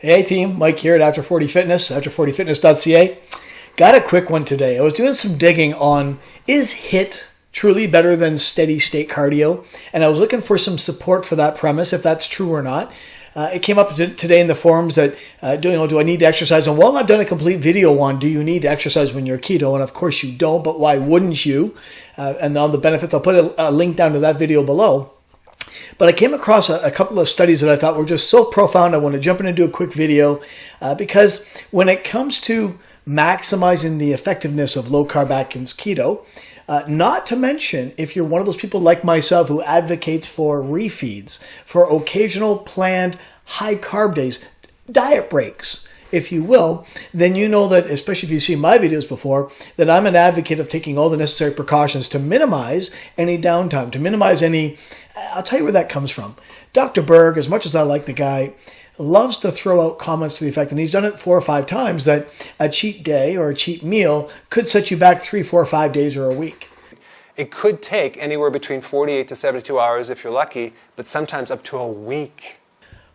Hey team, Mike here at After 40 Fitness, after40fitness.ca. Got a quick one today. I was doing some digging on, is HIIT truly better than steady state cardio? And I was looking for some support for that premise, if that's true or not. It came up today in the forums that, do I need to exercise? And well, I've done a complete video on, do you need to exercise when you're keto? And of course you don't, but why wouldn't you? And on the benefits, I'll put a link down to that video below. But I came across a couple of studies that I thought were just so profound. I want to jump in and do a quick video because when it comes to maximizing the effectiveness of low-carb Atkins keto, not to mention if you're one of those people like myself who advocates for refeeds, for occasional planned high-carb days, diet breaks, if you will, then you know that, especially if you've seen my videos before, that I'm an advocate of taking all the necessary precautions to minimize any downtime, to minimize any, I'll tell you where that comes from. Dr. Berg, as much as I like the guy, loves to throw out comments to the effect, and he's done it 4 or 5 times, that a cheat day or a cheat meal could set you back 3, 4, 5 days or a week. It could take anywhere between 48 to 72 hours if you're lucky, but sometimes up to a week.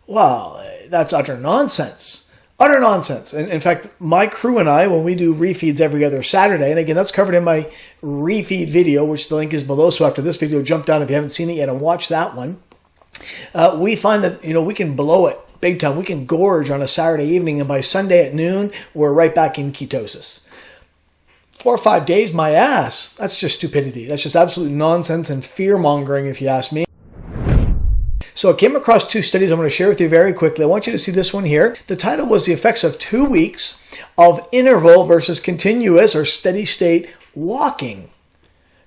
Well, that's utter nonsense. Utter nonsense. And in fact, my crew and I, when we do refeeds every other Saturday, and again, that's covered in my refeed video, which the link is below. So after this video, jump down if you haven't seen it yet and watch that one. We find that, we can blow it big time. We can gorge on a Saturday evening, and by Sunday at noon, we're right back in ketosis. 4 or 5 days, my ass. That's just stupidity. That's just absolute nonsense and fear-mongering, if you ask me. So I came across 2 studies I'm going to share with you very quickly. I want you to see this one here. The title was the effects of 2 weeks of interval versus continuous or steady state walking.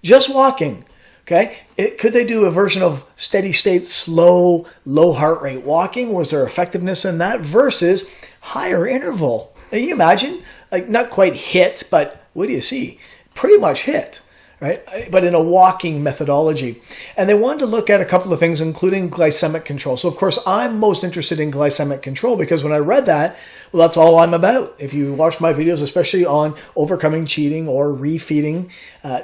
Just walking. Okay. Could they do a version of steady state, slow, low heart rate walking? Was there effectiveness in that versus higher interval? Now, you imagine, like not quite HIIT, but what do you see? Pretty much HIIT. Right? But in a walking methodology. And they wanted to look at a couple of things, including glycemic control. So, of course, I'm most interested in glycemic control because when I read that, well, that's all I'm about. If you watch my videos, especially on overcoming cheating or refeeding,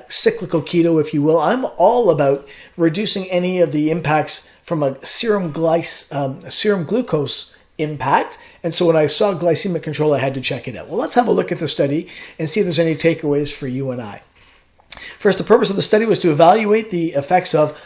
cyclical keto, if you will, I'm all about reducing any of the impacts from a serum glucose impact. And so when I saw glycemic control, I had to check it out. Well, let's have a look at the study and see if there's any takeaways for you and I. First, the purpose of the study was to evaluate the effects of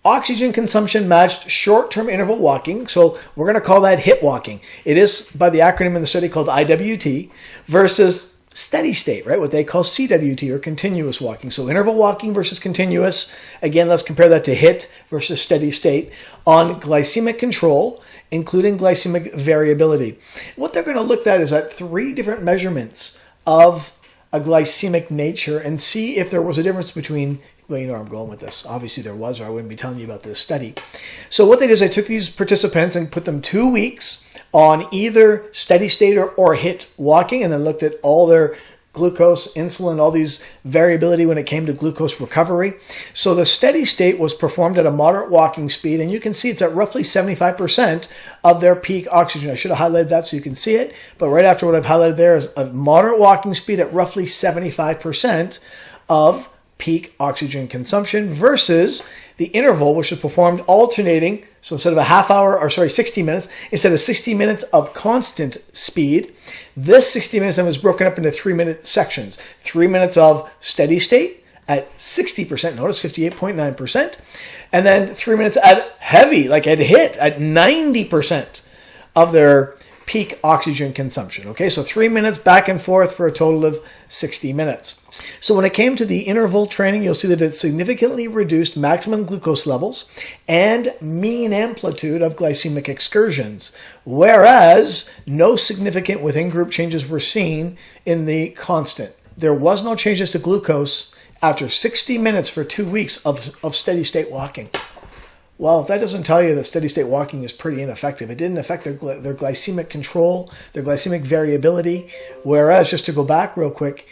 oxygen consumption matched short-term interval walking. So we're going to call that HIIT walking. It is by the acronym in the study called IWT versus steady state, right? What they call CWT or continuous walking. So interval walking versus continuous. Again, let's compare that to HIIT versus steady state on glycemic control, including glycemic variability. What they're going to look at is at 3 different measurements of a glycemic nature and see if there was a difference between, well, you know where I'm going with this. Obviously there was, or I wouldn't be telling you about this study. So what they did is they took these participants and put them 2 weeks on either steady state or HIIT walking, and then looked at all their glucose, insulin, all these variability when it came to glucose recovery. So the steady state was performed at a moderate walking speed, and you can see it's at roughly 75% of their peak oxygen. I should have highlighted that so you can see it, but right after what I've highlighted there is a moderate walking speed at roughly 75% of peak oxygen consumption versus the interval, which was performed alternating. So instead of 60 minutes, instead of 60 minutes of constant speed, this 60 minutes then was broken up into 3-minute sections. 3 minutes of steady state at 60%, notice 58.9%, and then 3 minutes at heavy, like at HIIT, at 90% of their peak oxygen consumption. Okay, so 3 minutes back and forth for a total of 60 minutes. So when it came to the interval training, you'll see that it significantly reduced maximum glucose levels and mean amplitude of glycemic excursions, whereas no significant within-group changes were seen in the constant. There was no changes to glucose after 60 minutes for 2 weeks of steady-state walking. Well, if that doesn't tell you that steady-state walking is pretty ineffective, it didn't affect their glycemic control, their glycemic variability, whereas, just to go back real quick,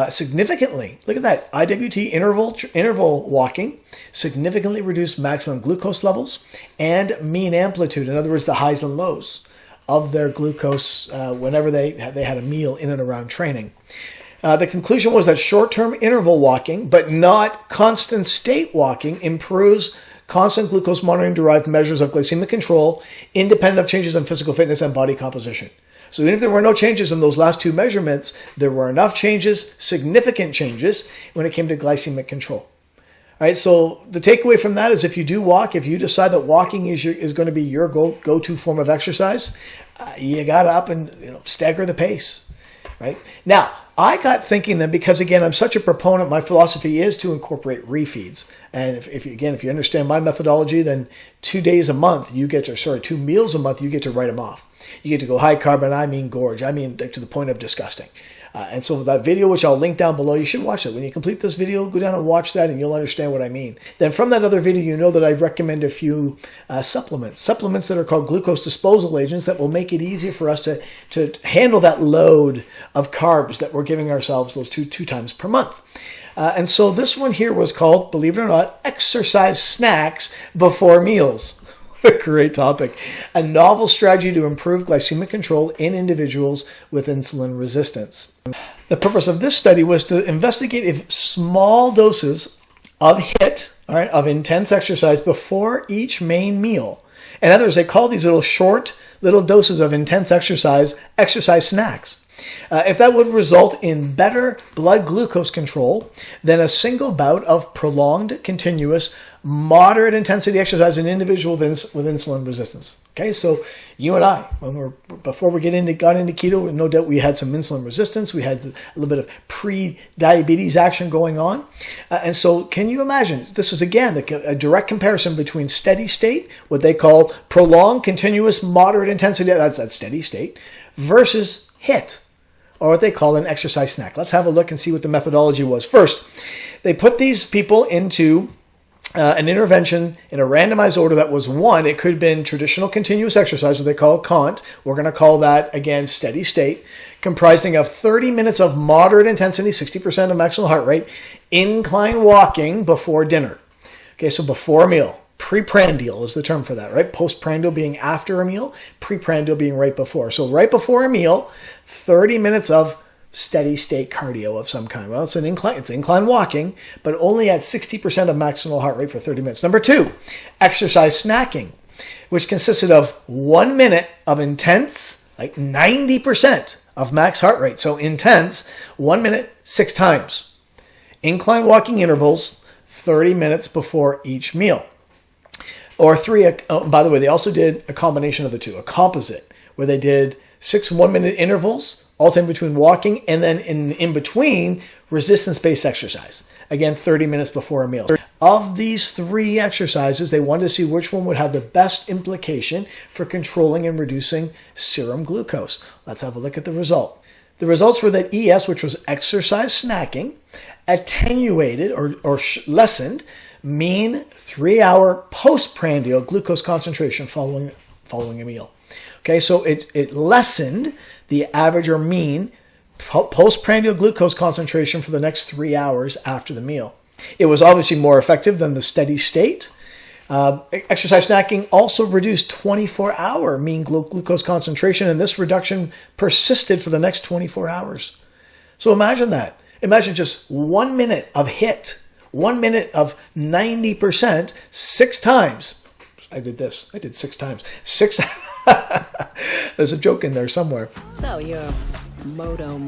significantly, look at that, IWT interval walking significantly reduced maximum glucose levels and mean amplitude, in other words, the highs and lows of their glucose whenever they had a meal in and around training. The conclusion was that short-term interval walking, but not constant state walking, improves constant glucose monitoring derived measures of glycemic control, independent of changes in physical fitness and body composition. So even if there were no changes in those last two measurements, there were enough changes, significant changes, when it came to glycemic control. All right, so the takeaway from that is if you do walk, if you decide that walking is going to be your go-to form of exercise, you got to up and stagger the pace, right? Now, I got thinking then, because again, I'm such a proponent, my philosophy is to incorporate refeeds. And if you understand my methodology, then 2 days a month, 2 meals a month, you get to write them off. You get to go high carb, and I mean gorge. I mean to the point of disgusting. And so that video, which I'll link down below, you should watch it. When you complete this video, go down and watch that and you'll understand what I mean. Then from that other video, you know that I recommend a few supplements that are called glucose disposal agents that will make it easier for us to handle that load of carbs that we're giving ourselves those two times per month. And so this one here was called, believe it or not, exercise snacks before meals. What a great topic. A novel strategy to improve glycemic control in individuals with insulin resistance. The purpose of this study was to investigate if small doses of HIIT, of intense exercise before each main meal. In other words, they call these little doses of intense exercise snacks. If that would result in better blood glucose control than a single bout of prolonged, continuous, moderate intensity exercise in individuals with insulin resistance. Okay, so you and I, before we got into keto, no doubt we had some insulin resistance. We had a little bit of pre-diabetes action going on. And so can you imagine, this is again a direct comparison between steady state, what they call prolonged, continuous, moderate intensity, that's steady state, versus HIIT, or what they call an exercise snack. Let's have a look and see what the methodology was. First, they put these people into an intervention in a randomized order that was one. It could have been traditional continuous exercise, what they call CONT. We're going to call that, again, steady state, comprising of 30 minutes of moderate intensity, 60% of maximal heart rate, incline walking before dinner. Okay, so before a meal. Preprandial is the term for that, right? Postprandial being after a meal, preprandial being right before. So right before a meal, 30 minutes of steady state cardio of some kind. Well, it's incline walking, but only at 60% of maximal heart rate for 30 minutes. Number 2, exercise snacking, which consisted of 1 minute of intense, like 90% of max heart rate. So intense, 1 minute, 6 times. Incline walking intervals, 30 minutes before each meal. Or 3, by the way, they also did a combination of the two, a composite, where they did 6 1-minute intervals, alternating between walking, and then in between, resistance-based exercise. Again, 30 minutes before a meal. Of these 3 exercises, they wanted to see which one would have the best implication for controlling and reducing serum glucose. Let's have a look at the result. The results were that ES, which was exercise snacking, attenuated or lessened mean 3-hour postprandial glucose concentration following a meal. Okay, so it lessened the average or mean postprandial glucose concentration for the next 3 hours after the meal. It was obviously more effective than the steady state. Exercise snacking also reduced 24-hour mean glucose concentration, and this reduction persisted for the next 24 hours. So imagine that. Imagine just 1 minute of HIIT, 1 minute of 90%, 6 times. I did 6 times. 6. There's a joke in there somewhere. So you're Moto.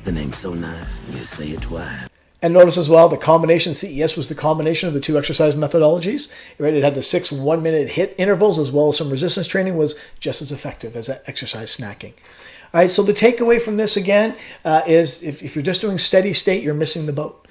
The name's so nice, you say it twice. And notice as well, the combination CES was the combination of the 2 exercise methodologies. Right? It had the 6 1-minute HIIT intervals as well as some resistance training, was just as effective as that exercise snacking. All right, so the takeaway from this again is if you're just doing steady state, you're missing the boat.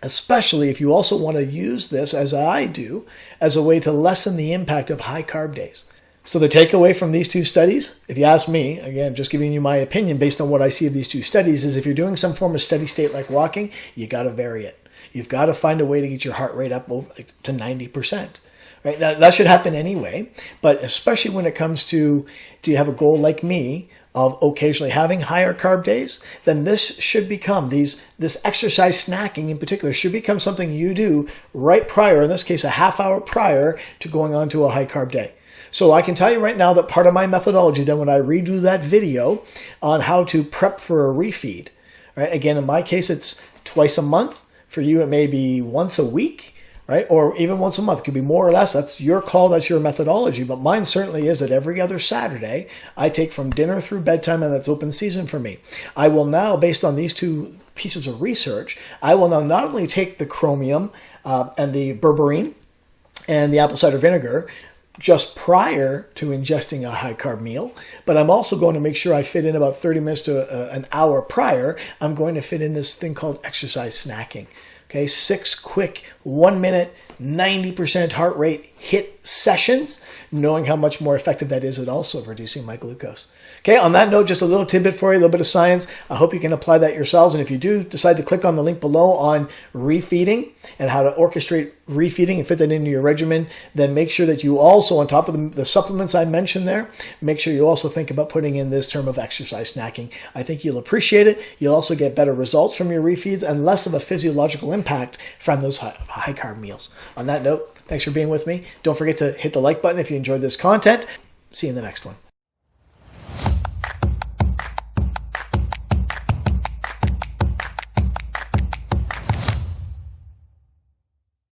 Especially if you also want to use this, as I do, as a way to lessen the impact of high carb days. So the takeaway from these 2 studies, if you ask me, again, just giving you my opinion based on what I see of these 2 studies, is if you're doing some form of steady state like walking, you got to vary it. You've got to find a way to get your heart rate up to 90%. Right? Now, that should happen anyway, but especially when it comes to, do you have a goal like me of occasionally having higher carb days, then this should become, this exercise snacking in particular should become something you do right prior, in this case a half hour prior to going on to a high carb day. So I can tell you right now that part of my methodology, then when I redo that video on how to prep for a refeed, right? Again, in my case, it's twice a month. For you, it may be once a week. right? Or even once a month. It could be more or less. That's your call. That's your methodology. But mine certainly is that every other Saturday, I take from dinner through bedtime, and that's open season for me. I will now, based on these two pieces of research, I will now not only take the Chromium and the Berberine and the apple cider vinegar just prior to ingesting a high-carb meal, but I'm also going to make sure I fit in about 30 minutes to an hour prior. I'm going to fit in this thing called exercise snacking. Okay, 6 quick 1 minute, 90% heart rate HIIT sessions, knowing how much more effective that is at also reducing my glucose. Okay, on that note, just a little tidbit for you, a little bit of science. I hope you can apply that yourselves. And if you do decide to click on the link below on refeeding and how to orchestrate refeeding and fit that into your regimen, then make sure that you also, on top of the supplements I mentioned there, make sure you also think about putting in this term of exercise snacking. I think you'll appreciate it. You'll also get better results from your refeeds and less of a physiological impact from those high-carb meals. On that note, thanks for being with me. Don't forget to hit the like button if you enjoyed this content. See you in the next one.